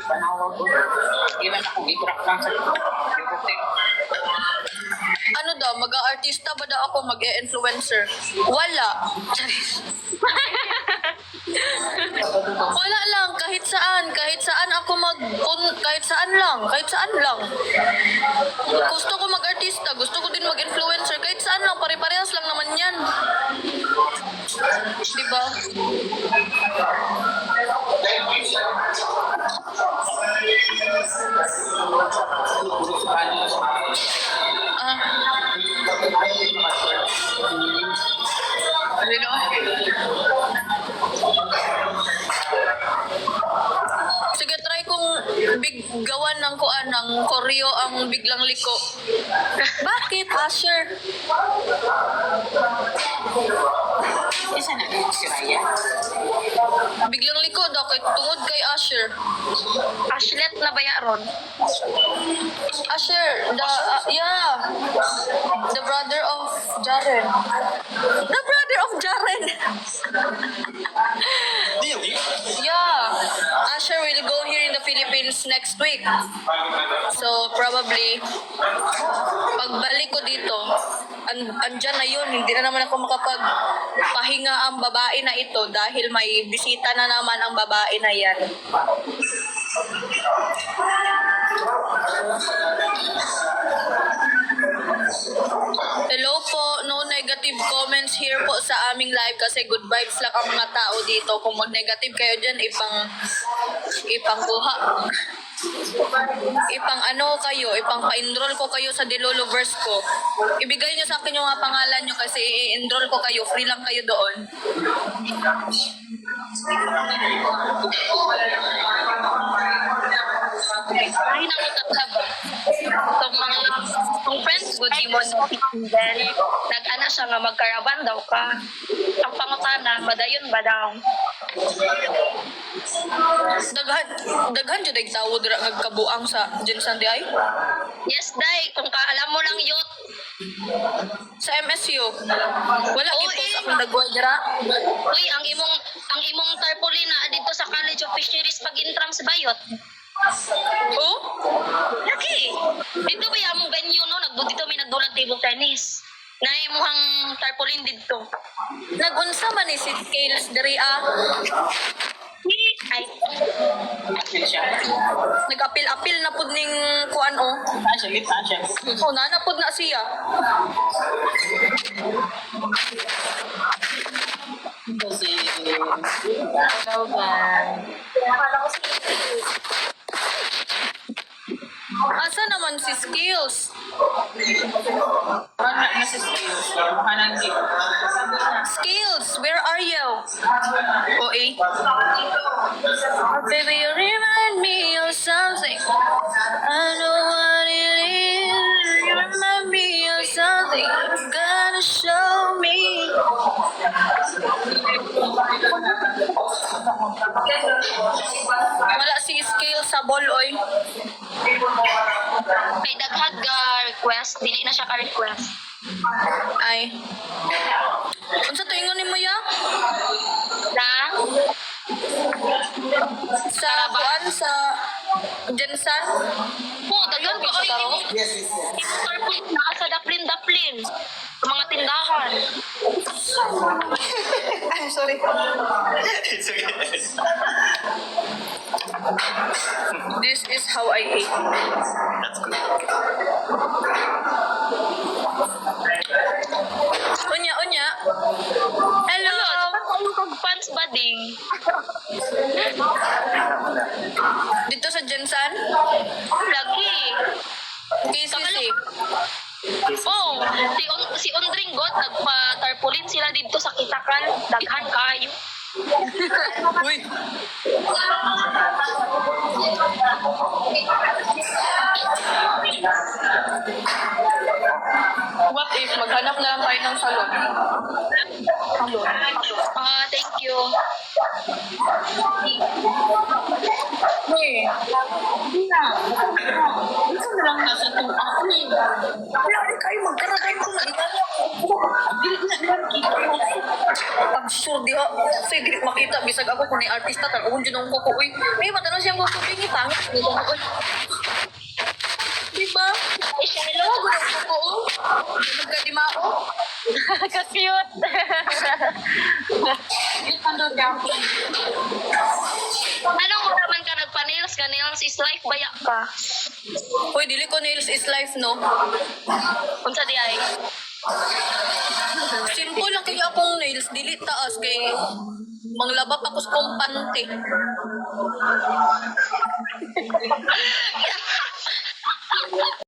panawag ko. Ilan ako, i-track lang sa hotel. Ano daw, mag-artista ba daw ako, mag-influencer? Wala. Wala lang, kahit saan ako kahit saan lang. Gusto ko mag-artista, gusto ko din mag-influencer, kahit saan lang, pare-parehas lang naman yan. Diba? Sige, try kong gawan ng kuan ng koreo ang biglang liko. Bakit, Asher? Isa na din si Raya. Biglang liko daw kay tungod kay Asher. Ashlet na ba yaron? Asher, the brother of Jaren. The brother of Jaren. Really? Yeah, Asher will go here in the Philippines next week. So probably pagbalik ko dito, andyan na yun. Hindi na naman ako makapagpahinga ang babae na ito dahil may bisita na naman ang babae na yan. Hello po, no negative comments here po sa aming live kasi good vibes lang ang mga tao dito. Kung mag-negative kayo dyan, ipangkuha. Ipang pa-enroll ko kayo sa Deloloverse ko. Ibigay nyo sa akin yung mga pangalan nyo kasi i-enroll ko kayo. Free lang kayo doon. Ay, nakikita ba? Itong friends ko, di mo then nag-ana siya nga magkaraban daw ka. Ang pangutana, madayon ba daw? Daghan jud ay tawo dira nagkabuang sa Jensan di ay? Yes, day. Kung alam mo lang yun. Sa MSU. Wala Oo, gipos akong nagway dira. Uy, ang imong tarpaulin na dito sa College of Fisheries pag-intram sa Bayot. Oh? Lagi. Dito ba yung among venue, no? Dito may nagdulang table tennis. Naimuhang tarpaulin dito. Nagunsa man ni si Scales diri Ay, Akit siya. Nag-apil-apil na pud ning kuan oh. Asya. Oh, nanapod na siya. Kasi, Hello, asa naman si Skills? wala na si Skills. Mahanan di. Skills, where are you? Oh, eh. Oh, baby, you remind me of something. I know what it is. You remind me of something. You gotta show me. Wala si Skills sa ball, oy. may daghag request. Dili na siya ka-request. Ay. Unsa to ingon nimo ya? Na? Sa kuan sa Jensan? Oo, daghag ko. Ay, imong tarpaulin na sa daplin-daplin. Sa mga tindahan. I'm sorry. It's okay. This is how I eat. That's good. Unya. Hello. Ano kag-fans ba ding? Dito sa Jensan? Lagi. KCC. Oh, si Ondringot nagpa-tarpaulin sila dito sa Kitakan. Daghan kayo. Uy. What if maghanap na lang tayo ng salon? Thank you. Uy. Hindi na. Ito na lang nasa itong ako eh. Wala rin kayo magkaragay ko na itanya ko. Dili na lang kita. Absurd di ha. Sige, makita. Bisag ako kung may artista. Tag-uon dyan ang kuko. Uy, may matanong siyang gusto. Pingi, pangit Diba? Shiloh. Oo. Magkadimao. Ka-cute. Yung pandod ka. Anong oraman ka nagpa-nails ka? Nails is life, baya ka. Uy, dili ko nails is life, no? Unsa di ay? Simple lang kaya akong nails. Dili taas kay manglabak ako sa kumpante.